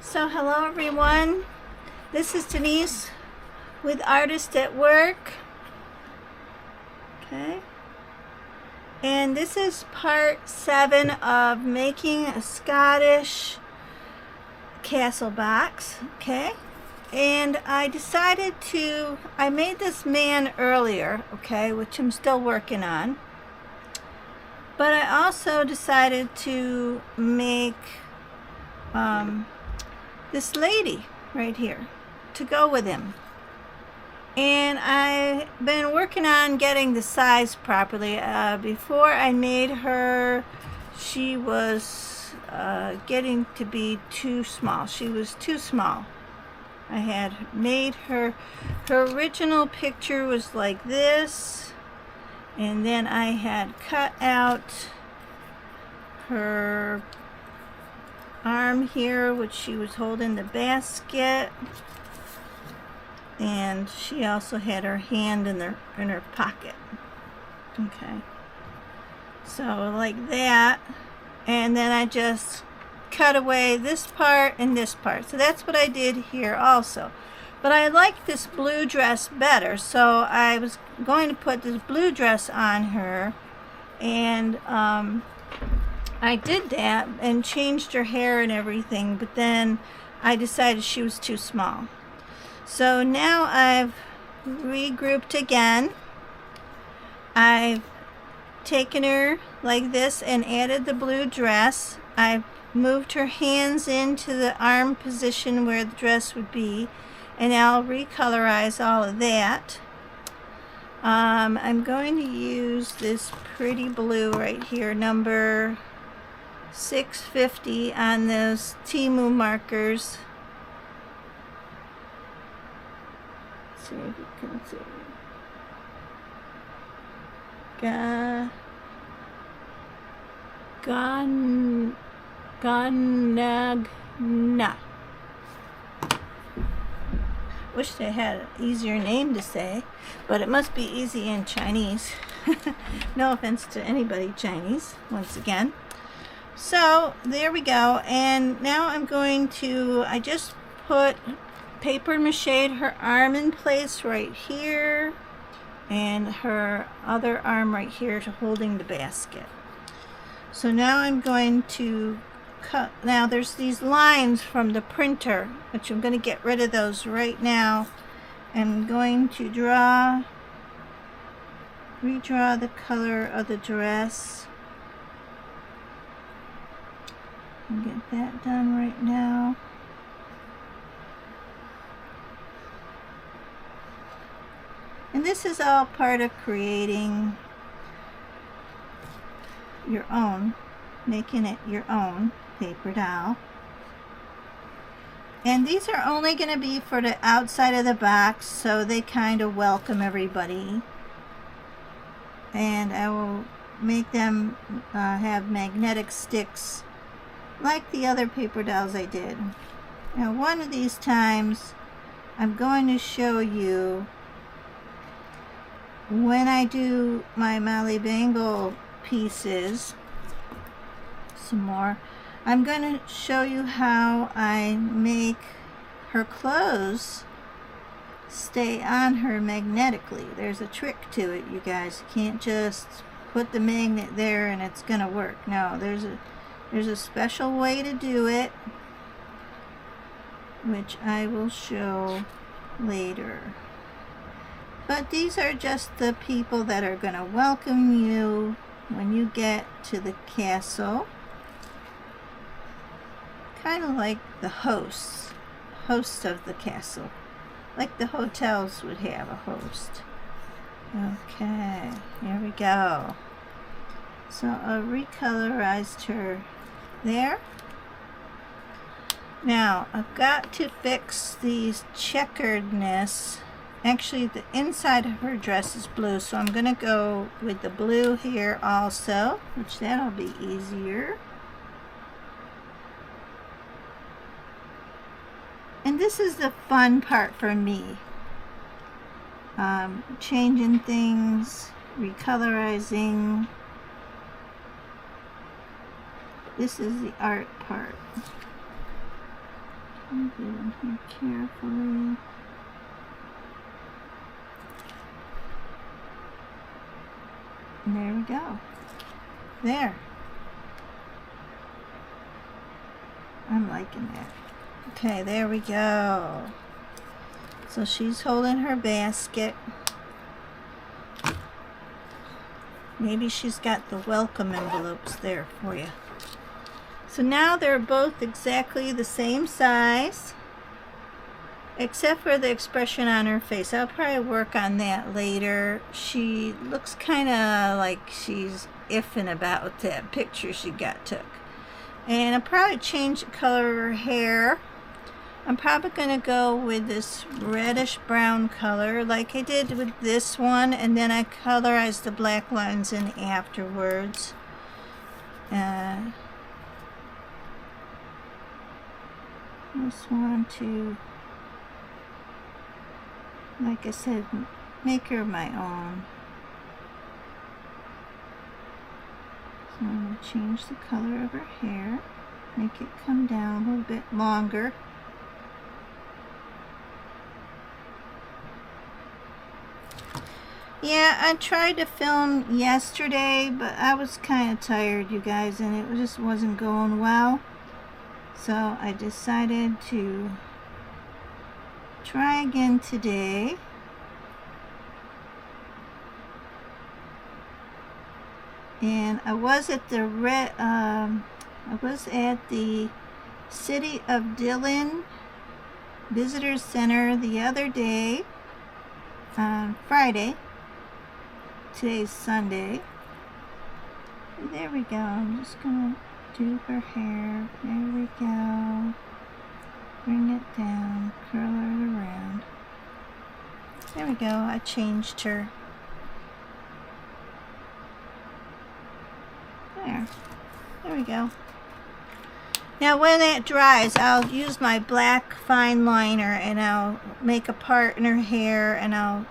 So hello everyone, this is Denise with Artist at Work. Okay, and this is part 7 of making a Scottish castle box. Okay, and I made this man earlier, okay, which I'm still working on, but I also decided to make this lady right here to go with him. And I've been working on getting the size properly. Before I made her, she was getting to be too small. She was too small. I had made her original picture was like this, and then I had cut out her arm here, which she was holding the basket, and she also had her hand in her pocket. Okay, so like that, and then I just cut away this part and this part. So that's what I did here also. But I like this blue dress better, so I was going to put this blue dress on her, and I did that and changed her hair and everything, but then I decided she was too small. So now I've regrouped again. I've taken her like this and added the blue dress. I've moved her hands into the arm position where the dress would be, and I'll recolorize all of that. I'm going to use this pretty blue right here, number 650 on those Temu markers. Let's see if you can see. Ganagna. Wish they had an easier name to say, but it must be easy in Chinese. No offense to anybody Chinese, once again. So there we go, and now I'm going to, I just put paper mache her arm in place right here, and her other arm right here to holding the basket. So now I'm going to cut. Now there's these lines from the printer, which I'm going to get rid of those right now. I'm going to redraw the color of the dress. Get that done right now. And this is all part of creating your own, making it your own paper doll. And these are only going to be for the outside of the box, so they kind of welcome everybody. And I will make them have magnetic sticks like the other paper dolls I did. Now one of these times I'm going to show you, when I do my Molly Bangle pieces some more, I'm going to show you how I make her clothes stay on her magnetically. There's a trick to it, you guys. You can't just put the magnet there and it's going to work. No, there's a special way to do it, which I will show later. But these are just the people that are going to welcome you when you get to the castle. Kind of like the hosts of the castle. Like the hotels would have a host. Okay, here we go. So I recolorized her there. Now I've got to fix these checkeredness. Actually, the inside of her dress is blue, so I'm going to go with the blue here also, which that'll be easier. And this is the fun part for me. Changing things, recolorizing. This is the art part. Get in here carefully. And there we go. There. I'm liking that. Okay, there we go. So she's holding her basket. Maybe she's got the welcome envelopes there for you. So now they're both exactly the same size, except for the expression on her face. I'll probably work on that later. She looks kind of like she's iffing about that picture she got took. And I'll probably change the color of her hair. I'm probably going to go with this reddish brown color like I did with this one, and then I colorized the black lines in afterwards. Just want to, like I said, make her my own. So I'm going to change the color of her hair, make it come down a little bit longer. Yeah, I tried to film yesterday, but I was kind of tired, you guys, and it just wasn't going well. So I decided to try again today. And I was at the City of Dillon Visitor Center the other day on Friday. Today's Sunday. There we go. I'm just gonna do her hair. There we go. Bring it down. Curl it around. There we go. I changed her. There we go. Now when that dries, I'll use my black fine liner and I'll make a part in her hair, and I'll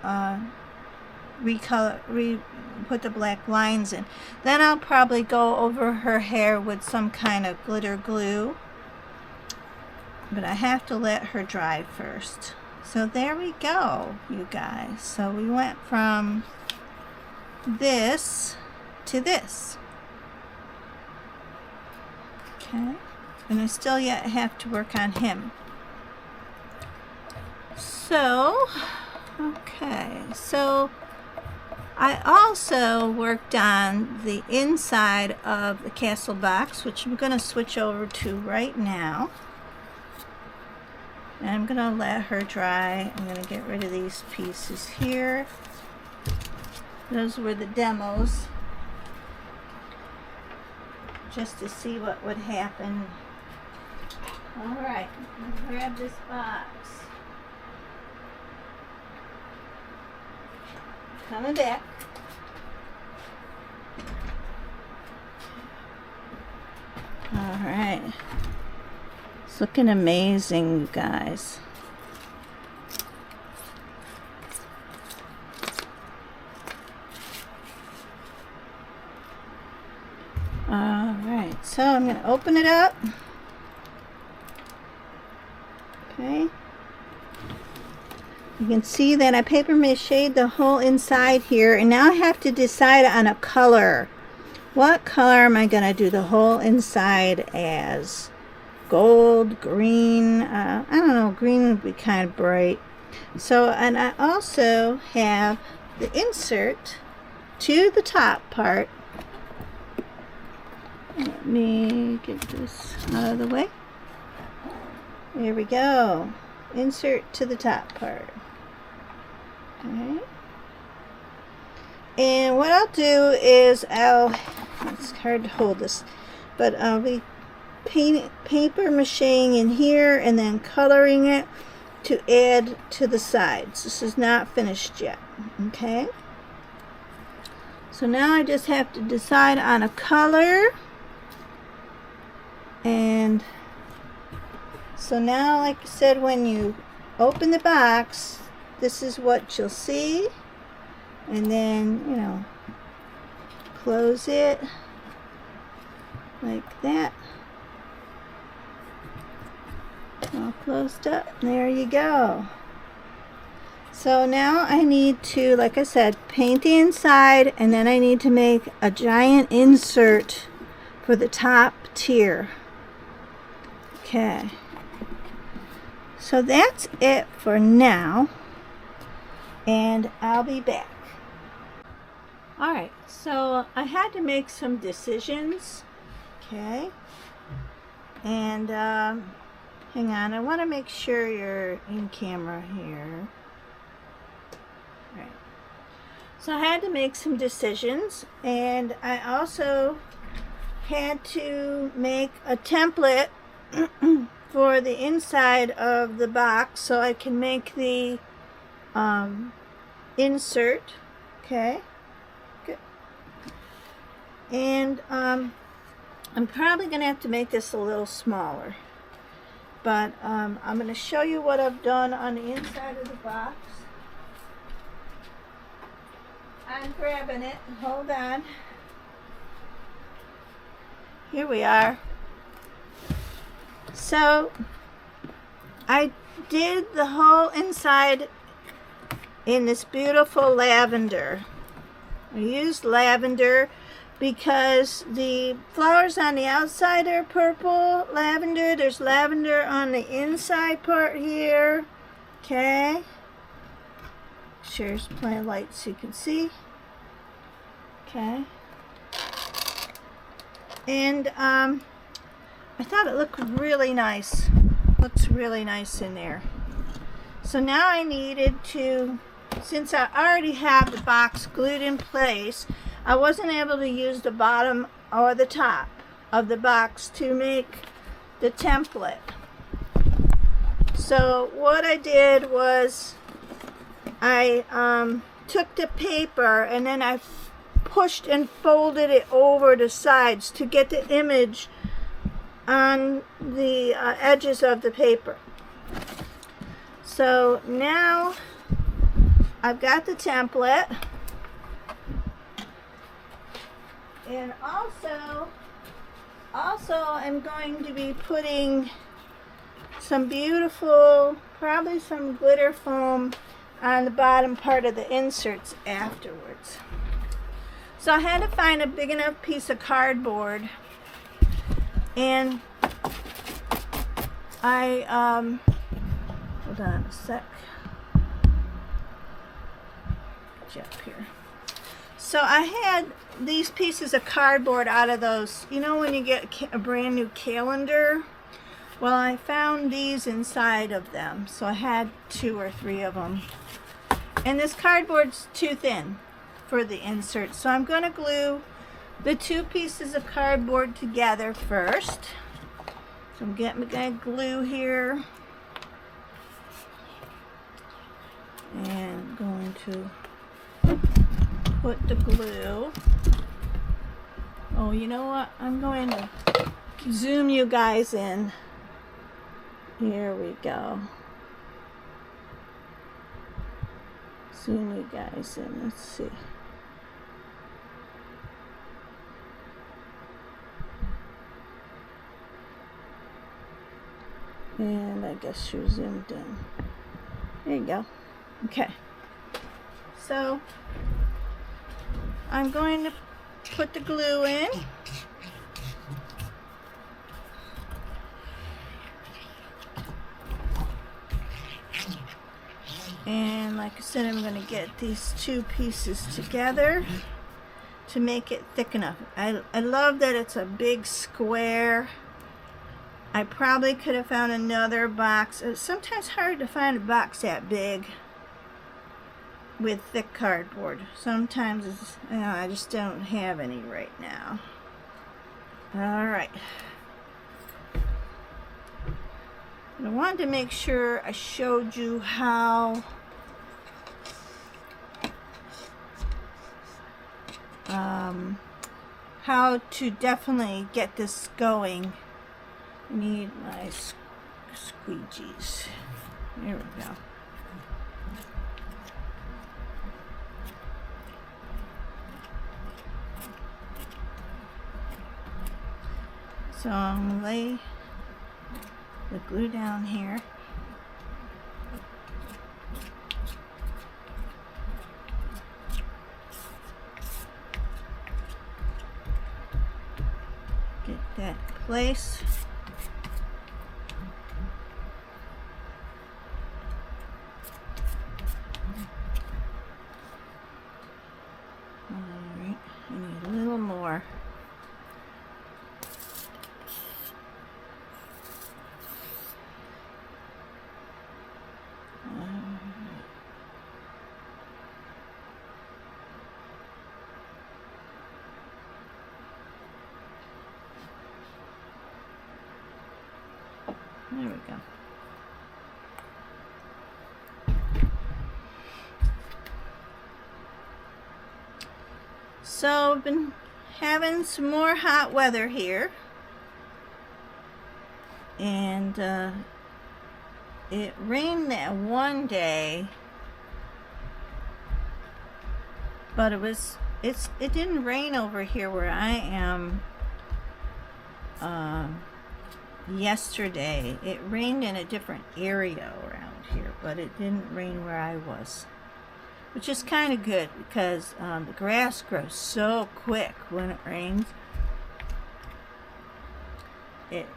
put the black lines in. Then I'll probably go over her hair with some kind of glitter glue, but I have to let her dry first. So there we go, you guys. So we went from this to this. Okay, and I still yet have to work on him. So, okay, so I also worked on the inside of the castle box, which I'm going to switch over to right now. And I'm going to let her dry. I'm going to get rid of these pieces here. Those were the demos, just to see what would happen. Alright, grab this box. Coming back. Alright. It's looking amazing, you guys. Alright, so I'm going to open it up. Okay. You can see that I paper mache'd the whole inside here, and now I have to decide on a color. What color am I going to do the whole inside as? Gold, green, I don't know, green would be kind of bright. So, and I also have the insert to the top part. Let me get this out of the way. There we go. Insert to the top part. Okay. And what I'll do is it's hard to hold this, but I'll be paper macheing in here and then coloring it to add to the sides. This is not finished yet. Okay. So now I just have to decide on a color. And so now, like I said, when you open the box, this is what you'll see. And then, you know, close it like that. all closed up. There you go. So now I need to, like I said, paint the inside, and then I need to make a giant insert for the top tier. Okay. So that's it for now, and I'll be back. Alright, so I had to make some decisions. Okay. And hang on, I want to make sure you're in camera here. Right. So I had to make some decisions, and I also had to make a template for the inside of the box so I can make the insert. Okay, good. And I'm probably going to have to make this a little smaller, but I'm going to show you what I've done on the inside of the box. I'm grabbing it. Hold on. Here we are. So I did the whole inside in this beautiful lavender. I used lavender because the flowers on the outside are purple lavender. There's lavender on the inside part here. Okay. There's plenty of light so you can see. Okay. And I thought it looked really nice. Looks really nice in there. So now I needed to, since I already have the box glued in place, I wasn't able to use the bottom or the top of the box to make the template. So what I did was I took the paper and then I pushed and folded it over the sides to get the image on the edges of the paper. So now I've got the template, and also I'm going to be putting some beautiful, probably some glitter foam on the bottom part of the inserts afterwards. So I had to find a big enough piece of cardboard, and I hold on a sec. Get you up here. So I had these pieces of cardboard out of those, you know, when you get a brand new calendar. Well, I found these inside of them, so I had 2 or 3 of them. And this cardboard's too thin for the insert, so I'm going to glue the 2 pieces of cardboard together first. So I'm getting my glue here, and I'm going to put the glue. Oh, you know what? I'm going to zoom you guys in. Here we go. Zoom you guys in. Let's see. And I guess you're zoomed in. There you go. Okay. So I'm going to put the glue in. And like I said, I'm going to get these 2 pieces together to make it thick enough. I love that it's a big square. I probably could have found another box. It's sometimes hard to find a box that big with thick cardboard. Sometimes it's, you know, I just don't have any right now. Alright. I wanted to make sure I showed you how to definitely get this going. I need my squeegees. There we go. So I'm going to lay the glue down here. Get that in place. Alright, I need a little more. There we go. So I've been having some more hot weather here, and it rained that one day, but it didn't rain over here where I am. Yesterday it rained in a different area around here, but it didn't rain where I was, which is kind of good because the grass grows so quick when it rains. It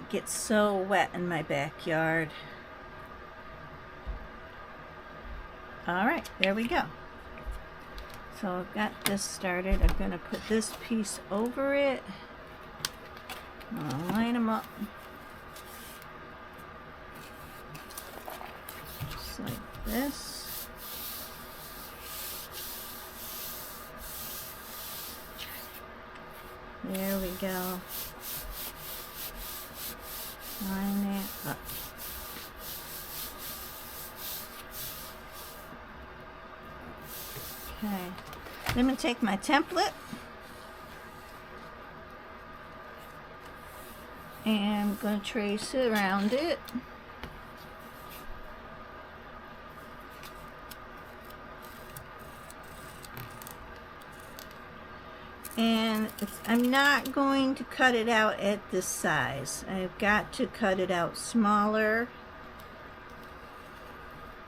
gets so wet in my backyard. All right, there we go. So I've got this started. I'm going to put this piece over it. I'll line them up just like this. There we go. Line that up. Okay. Then I'm going to take my template and I'm going to trace it around it. And I'm not going to cut it out at this size. I've got to cut it out smaller.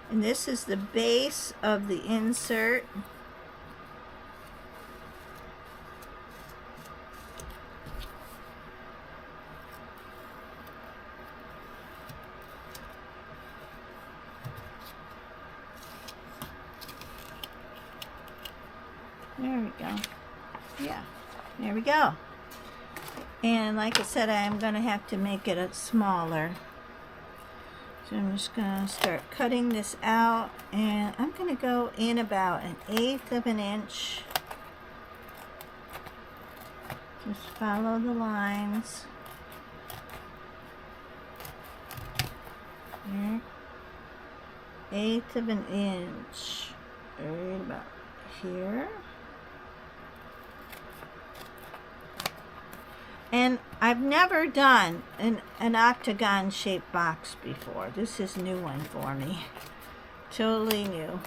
And this is the base of the insert. There we go. Yeah, there we go. And like I said, I'm going to have to make it a smaller. So I'm just going to start cutting this out, and I'm going to go in about 1/8 of an inch. Just follow the lines. There. 1/8 of an inch. Right about here. And I've never done an octagon shaped box before. This is a new one for me. Totally new.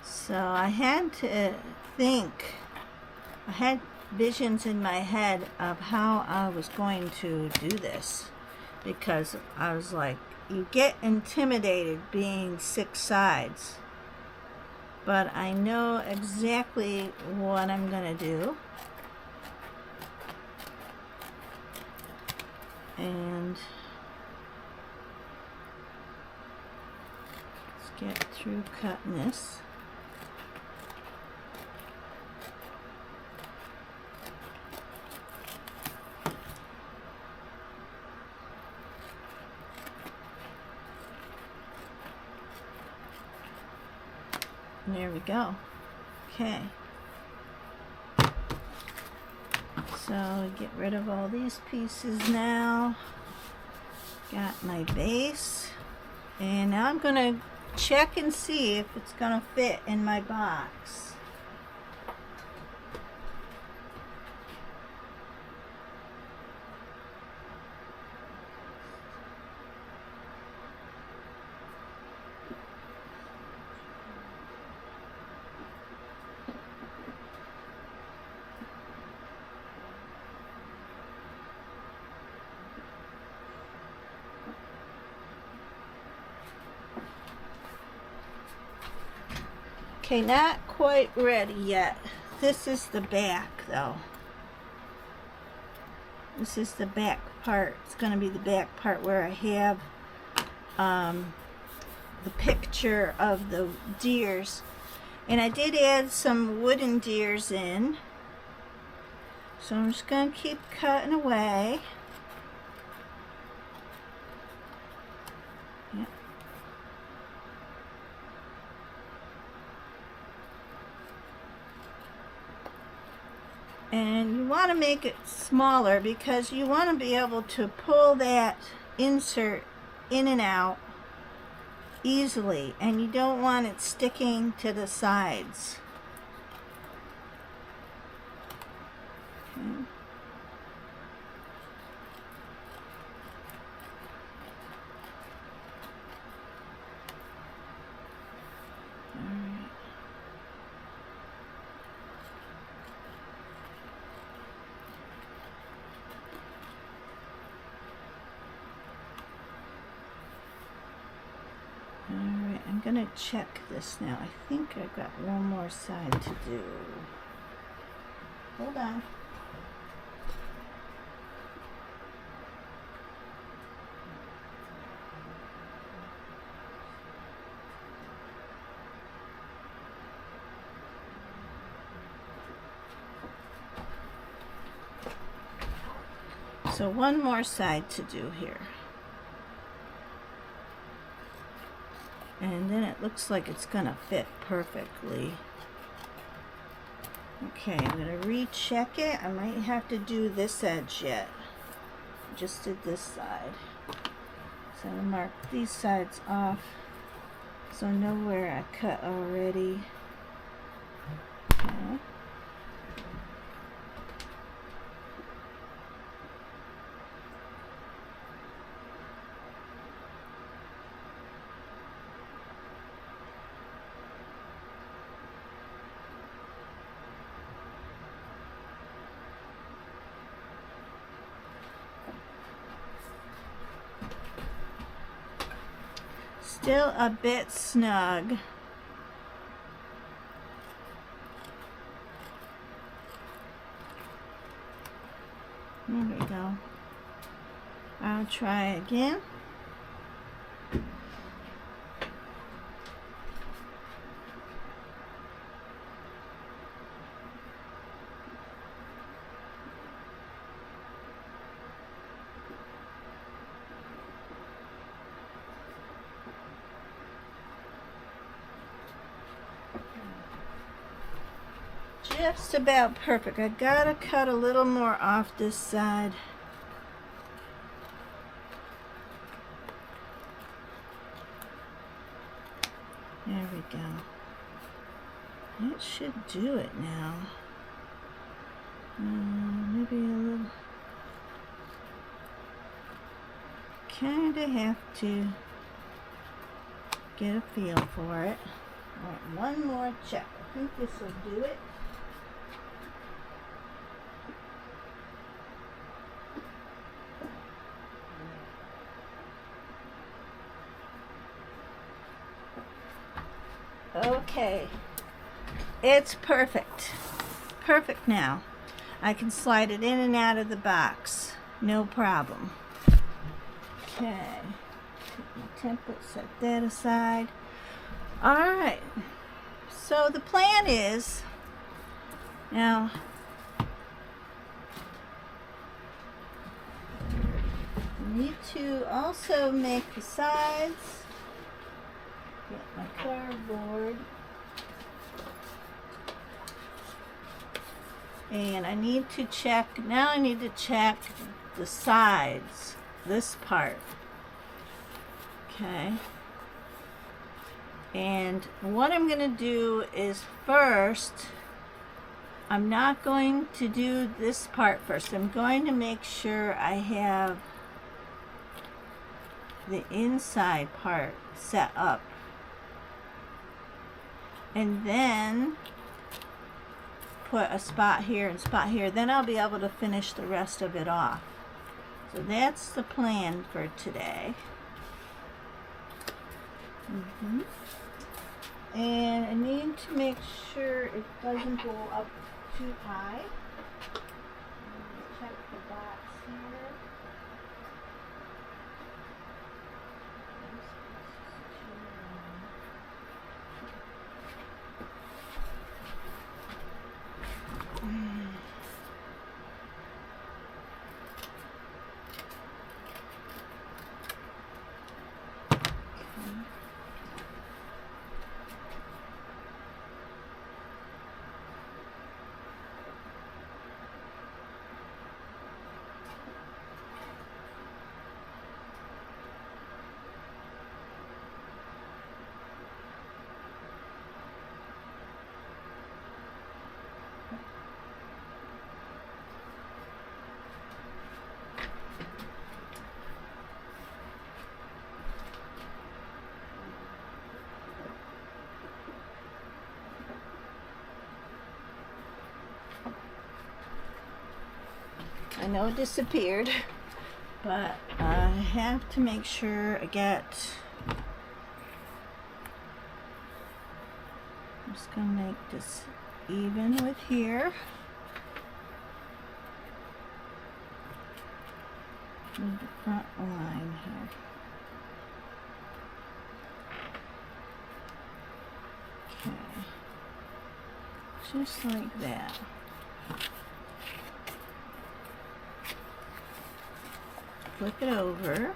So I had to think. I had visions in my head of how I was going to do this, because I was like, you get intimidated being 6 sides. But I know exactly what I'm going to do. And let's get through cutting this. There we go. Okay. So get rid of all these pieces now. Got my base. And now I'm going to check and see if it's going to fit in my box. Okay, not quite ready yet. This is the back though. This is the back part. It's going to be the back part where I have the picture of the deers. And I did add some wooden deers in. So I'm just going to keep cutting away. Yep. And you want to make it smaller because you want to be able to pull that insert in and out easily, and you don't want it sticking to the sides. Okay. Alright, I'm gonna check this now. I think I've got one more side to do. Hold on. So one more side to do here. And then it looks like it's gonna fit perfectly. Okay, I'm gonna recheck it. I might have to do this edge yet. Just did this side. So I'm gonna mark these sides off so I know where I cut already. Okay. Still a bit snug. There we go. I'll try again. Just about perfect. I gotta cut a little more off this side. There we go. That should do it now. Maybe a little. Kinda have to get a feel for it. Alright, one more check. I think this will do it. Okay, it's perfect. Perfect now. I can slide it in and out of the box. No problem. Okay, take my template, set that aside. Alright, so the plan is, now, I need to also make the sides. Get my cardboard. And I need to check, now I need to check the sides, this part. Okay. And what I'm going to do is first, I'm not going to do this part first. I'm going to make sure I have the inside part set up. And then put a spot here and spot here. Then I'll be able to finish the rest of it off. So that's the plan for today. And I need to make sure it doesn't go up too high. Check the box here. I know it disappeared, but I have to make sure I get, I'm just going to make this even with here. With the front line here. Okay. Just like that. Flip it over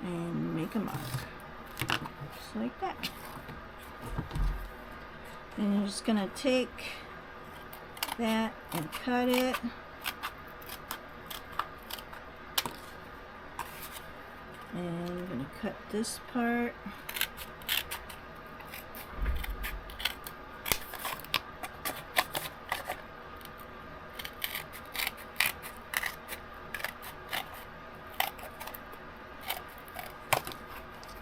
and make a mark. Just like that. And you're just going to take that and cut it. And I'm going to cut this part.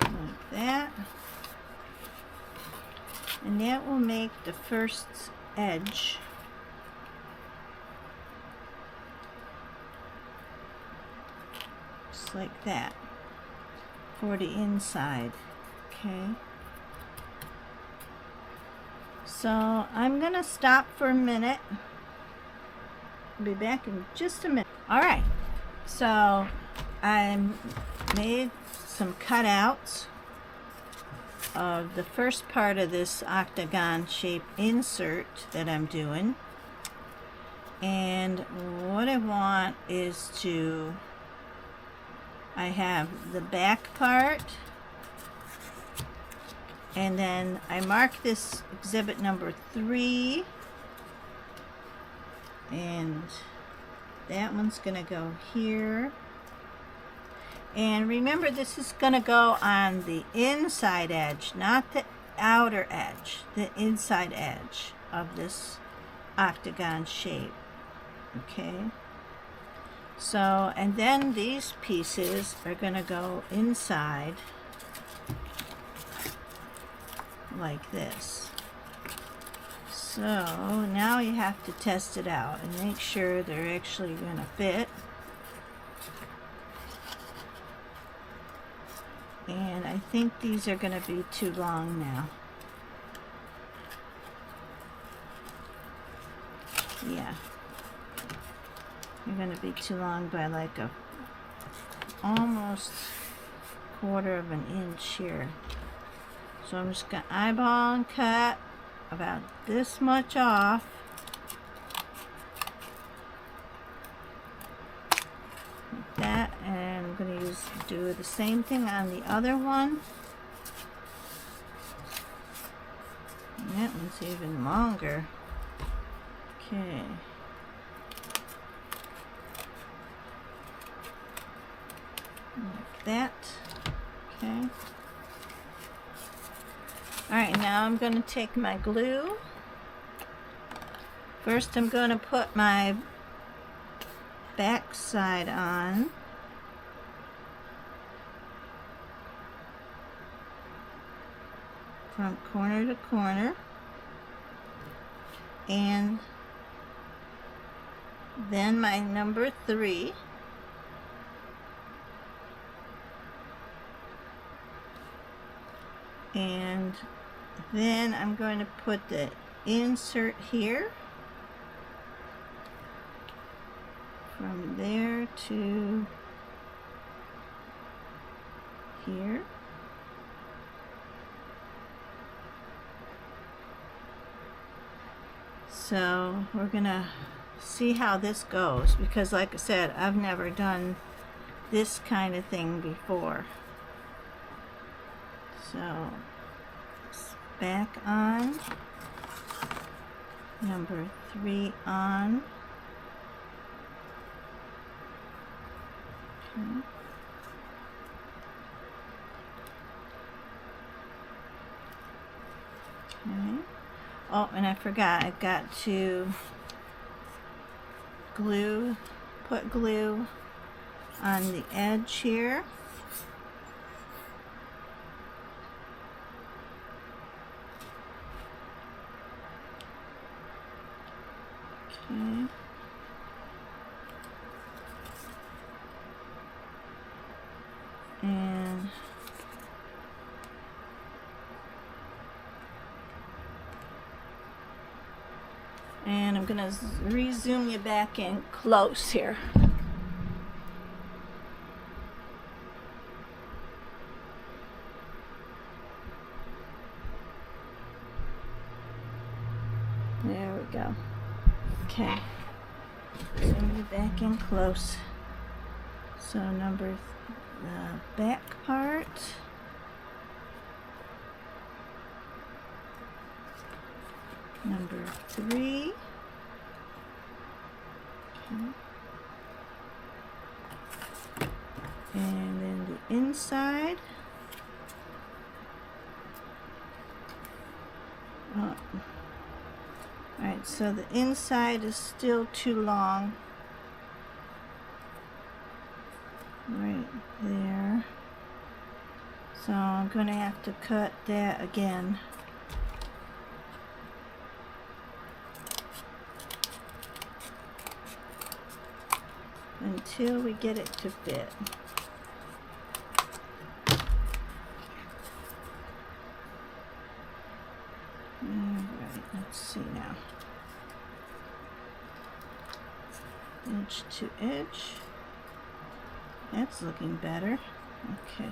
Like that. And that will make the first edge. Just like that. For the inside. Okay. So I'm gonna stop for a minute. I'll be back in just a minute. Alright, so I made some cutouts of the first part of this octagon shape insert that I'm doing, and what I want is to, I have the back part, and then I mark this exhibit number 3, and that one's gonna go here. And remember, this is gonna go on the inside edge, not the outer edge, the inside edge of this octagon shape. Okay, so, and then these pieces are gonna go inside like this. So now you have to test it out and make sure they're actually gonna fit. And I think these are going to be too long now. Yeah. They're going to be too long by like a almost quarter of an inch here. So I'm just going to eyeball and cut about this much off. Like that. And I'm going to do the same thing on the other one. And that one's even longer. Okay. Like that. Okay. Alright, now I'm going to take my glue. First I'm going to put my back side on. From corner to corner, and then my number 3, and Then I'm going to put the insert here. From there to here. So we're gonna see how this goes, because like I said, I've never done this kind of thing before. So it's back on, number 3 on. Okay. Okay. Oh, and I forgot, I've got to put glue on the edge here. Okay. And I'm gonna re-zoom you back in close here. There we go. Okay. Zoom you back in close. So the back part. Number 3. Okay. And then the inside. Oh. Alright, so the inside is still too long. Right there. So I'm going to have to cut that again. Until we get it to fit. Alright, let's see now. Edge to edge. That's looking better. Okay.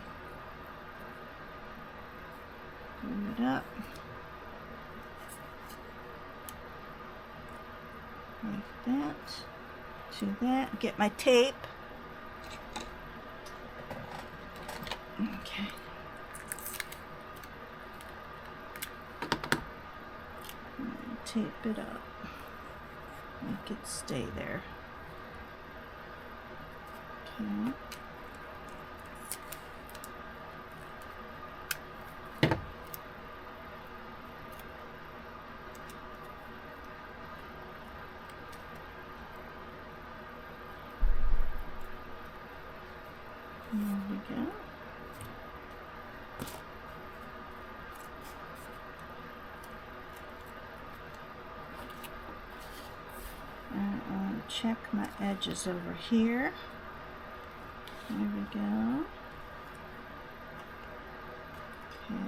Move it up. Like that. To that. Get my tape. Okay. Tape it up. Make it stay there. Okay. There we go. And I'll check my edges over here. There we go. Okay.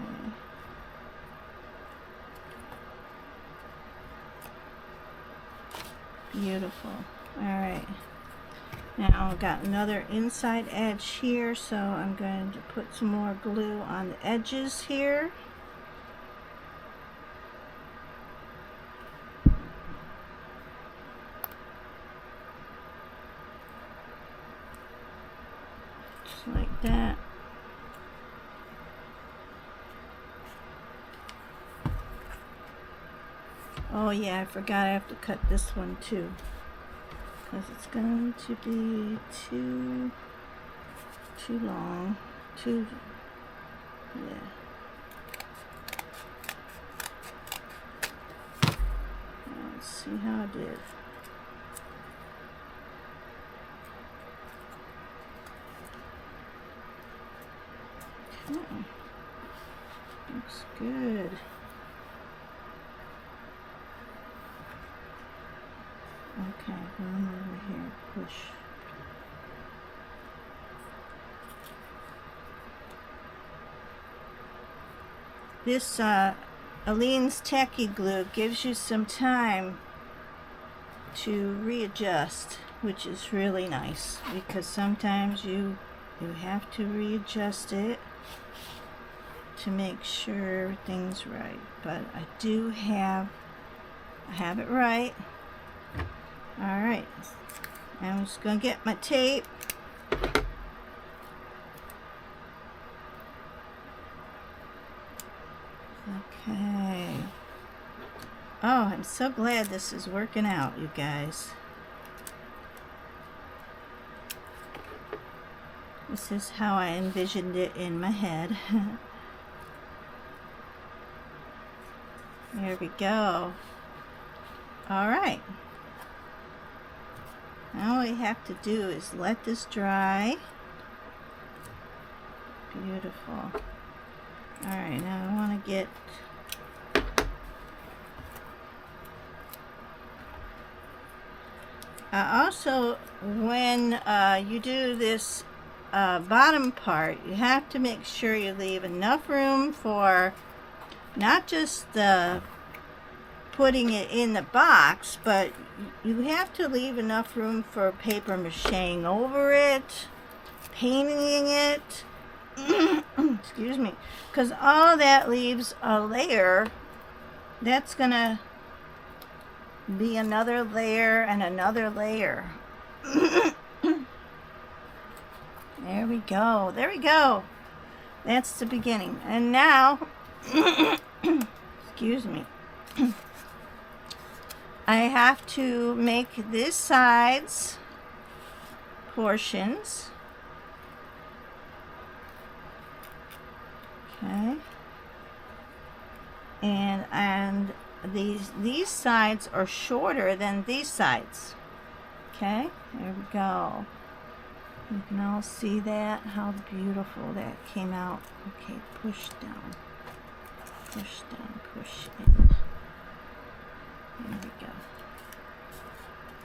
Beautiful. All right. Now I've got another inside edge here, so I'm going to put some more glue on the edges here. Just like that. Oh yeah, I forgot I have to cut this one too, because it's going to be too long. Yeah. Let's see how I did. Okay. Looks good. Okay, come over here, push. This Aleene's Tacky Glue gives you some time to readjust, which is really nice because sometimes you have to readjust it to make sure everything's right. But I have it right. All right, I'm just gonna get my tape. Okay. Oh, I'm so glad this is working out, you guys. This is how I envisioned it in my head. There we go. All right. Now all we have to do is let this dry. Beautiful. All right, now I want to get also, when you do this bottom part, you have to make sure you leave enough room for not just the putting it in the box, but you have to leave enough room for paper macheing over it, painting it. Excuse me, because all that leaves a layer that's gonna be another layer and another layer. There we go. There we go. That's the beginning. And now, excuse me, I have to make this side's portions. Okay. And these sides are shorter than these sides. Okay, there we go. You can all see that, how beautiful that came out. Okay, push down, push down, push in. There we go.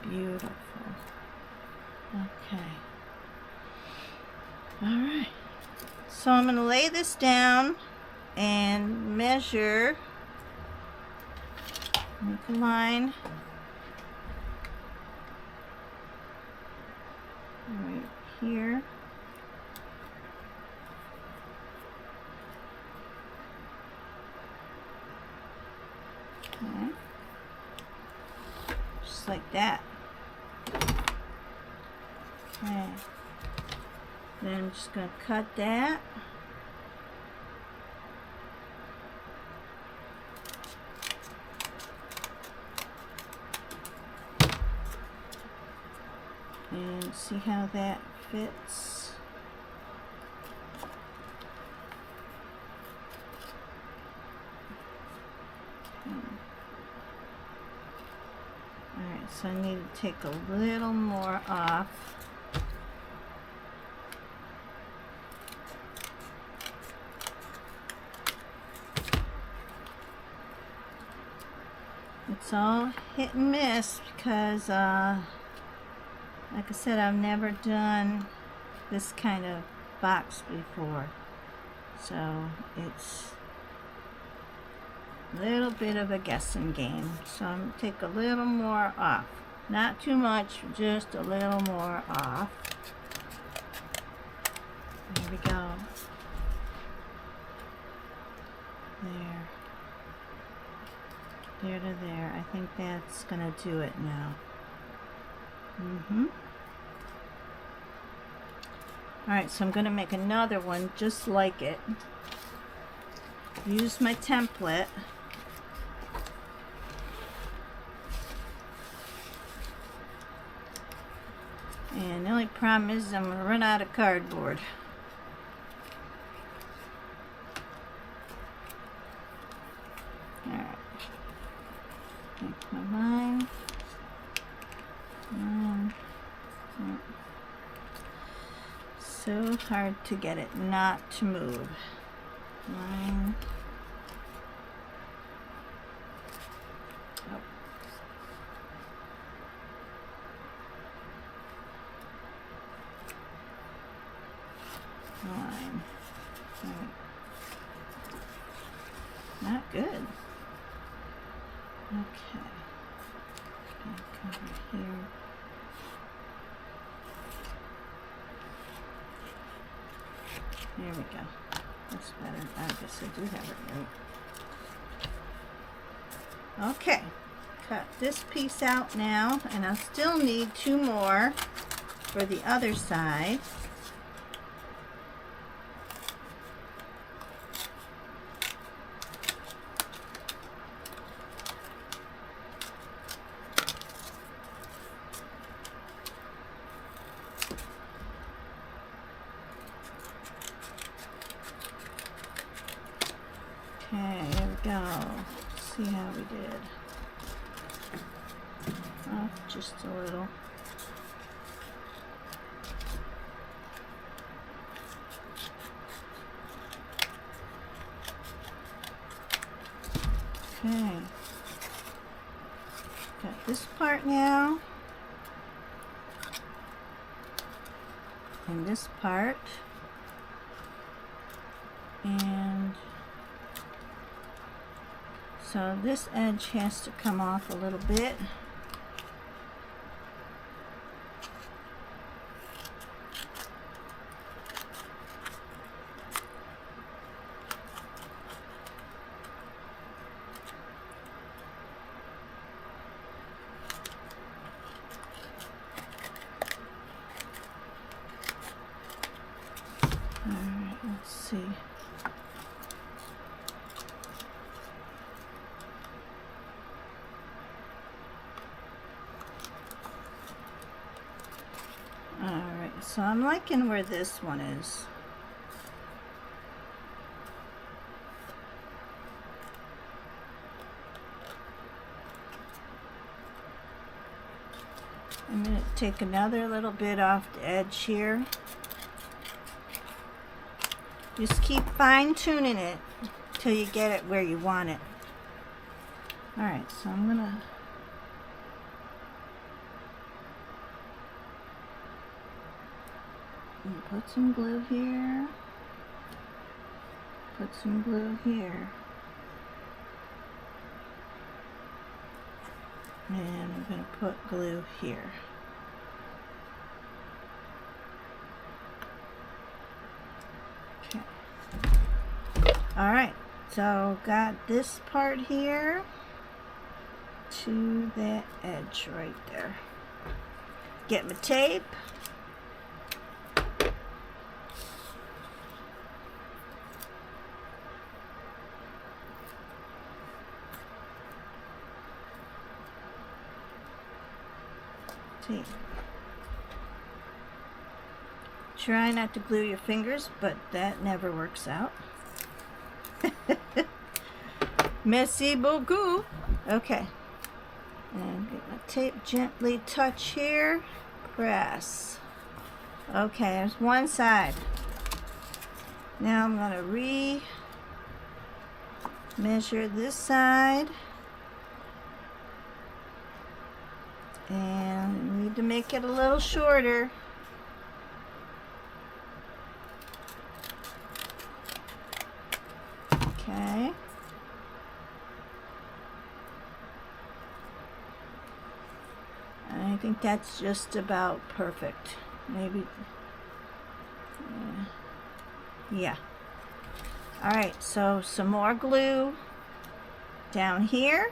Beautiful. Okay. All right. So I'm going to lay this down and measure. Make a line right here. Okay. Just like that. Okay. Then I'm just going to cut that. And see how that fits. Alright, so I need to take a little more off. It's all hit and miss because like I said, I've never done this kind of box before, so it's a little bit of a guessing game. So I'm going to take a little more off. Not too much, just a little more off. There we go. There. There to there. I think that's going to do it now. Alright, so I'm going to make another one just like it. Use my template. And the only problem is I'm going to run out of cardboard. Alright. Make my line. So hard to get it not to move. Line. Oh. Line. Right. Not good. Okay. Back over here. There we go. That's better. I guess I do have it right. Okay. Cut this piece out now, and I'll still need 2 more for the other side. Okay, there we go. Let's see how we did. Oh, just a little. Okay. Got this part now. And this part. And so this edge has to come off a little bit. Alright, let's see. Alright, so I'm liking where this one is. I'm going to take another little bit off the edge here. Just keep fine tuning it till you get it where you want it. Alright, so I'm going to put some glue here. Put some glue here. And I'm going to put glue here. Okay. Alright, so got this part here to that edge right there. Get my tape. Try not to glue your fingers, but that never works out. Merci beaucoup. Okay. And get my tape, gently touch here. Press. Okay, there's one side. Now I'm going to measure this side. And I need to make it a little shorter. Okay. I think that's just about perfect. Maybe. Yeah. Alright, so some more glue down here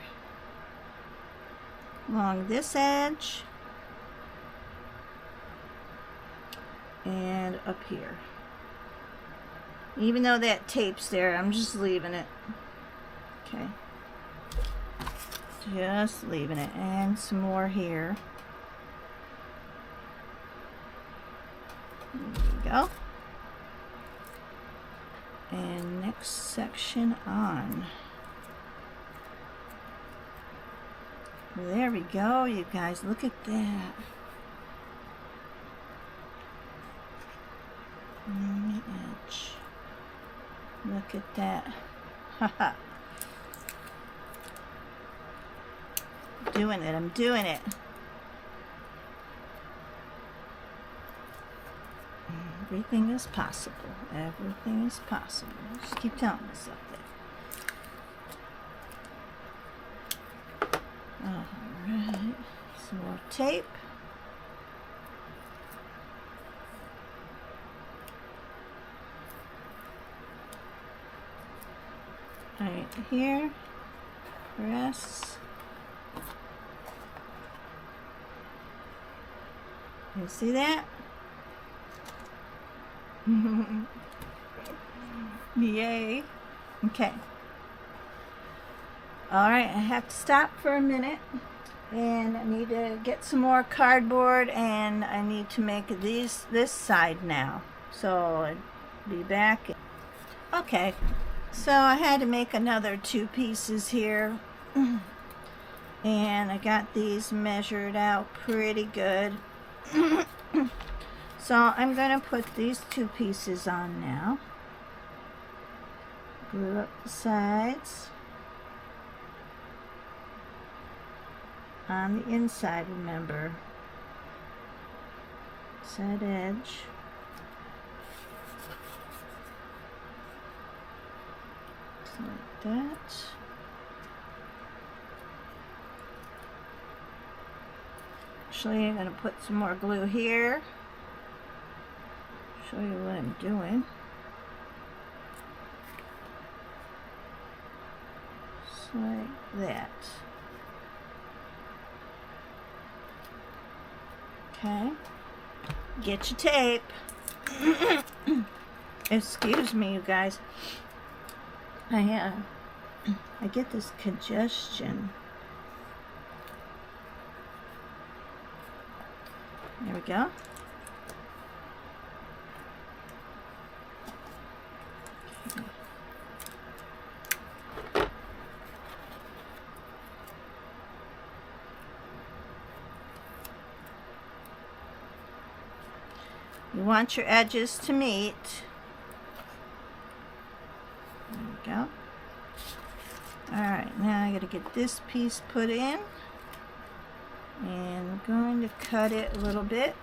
along this edge and up here. Even though that tape's there, I'm just leaving it. Okay. Just leaving it. And some more here. There we go. And next section on. There we go, you guys. Look at that. On the edge. Look at that. Haha. Doing it. I'm doing it. Everything is possible. Everything is possible. Just keep telling myself Alright, some more tape. Right here, press. You see that? Yay. Okay. Alright, I have to stop for a minute. And I need to get some more cardboard, and I need to make this side now. So I'll be back. Okay. So I had to make another 2 pieces here. And I got these measured out pretty good. So I'm going to put these 2 pieces on now. Glue up the sides. On the inside, remember. Side edge. Just like that. Actually, I'm going to put some more glue here. Show you what I'm doing. Just like that. Okay. Get your tape. Excuse me, you guys. I get this congestion. There we go. You want your edges to meet. There we go. Alright, now I gotta get this piece put in. And I'm going to cut it a little bit.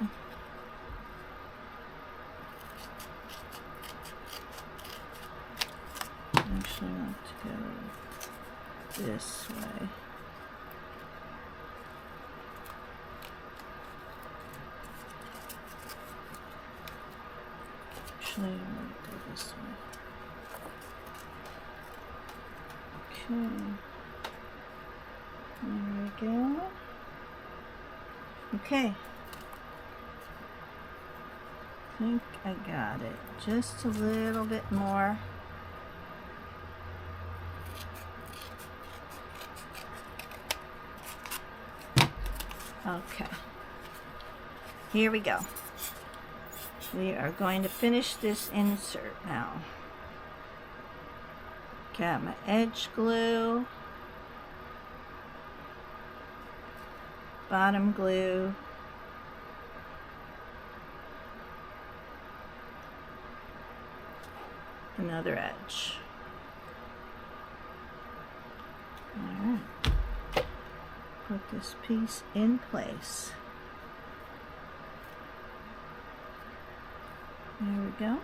Actually, I want to go this way. Actually, I want to go this way. Okay. There we go. Okay. I think I got it. Just a little bit more. Okay. Here we go. We are going to finish this insert now. Got my edge glue. Bottom glue. Another edge. Alright. Put this piece in place. There we go.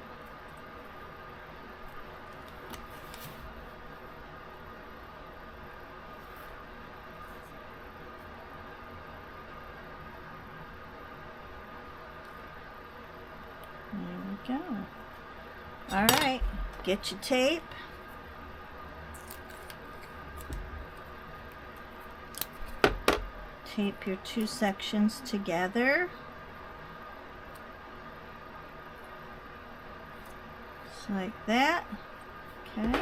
There we go. All right, get your tape. Tape your 2 sections together. Just like that. Okay.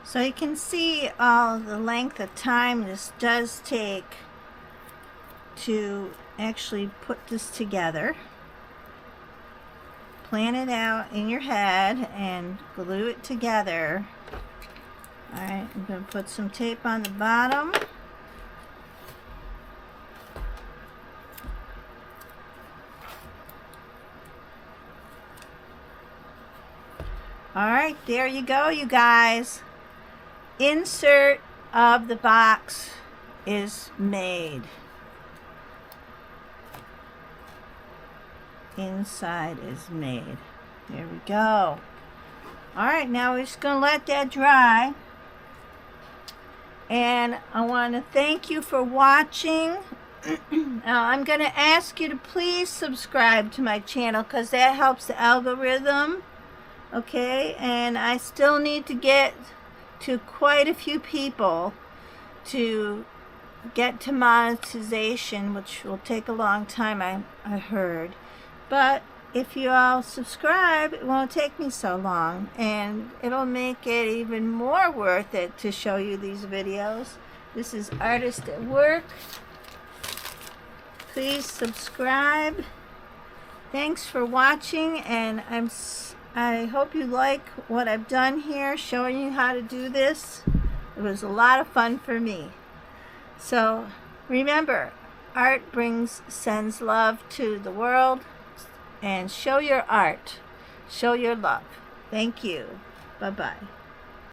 So you can see all the length of time this does take to actually put this together. Plan it out in your head and glue it together. Alright, I'm going to put some tape on the bottom. Alright, there you go, you guys. Insert of the box is made. Inside is made. There we go. Alright, now we're just going to let that dry. And I want to thank you for watching. I'm going to ask you to please subscribe to my channel because that helps the algorithm. Okay, and I still need to get to quite a few people to get to monetization, which will take a long time, I heard. But if you all subscribe, it won't take me so long, and it'll make it even more worth it to show you these videos. This is Artist at Work. Please subscribe. Thanks for watching, and I hope you like what I've done here, showing you how to do this. It was a lot of fun for me. So remember, art sends love to the world, and show your art, show your love. Thank you. Bye-bye.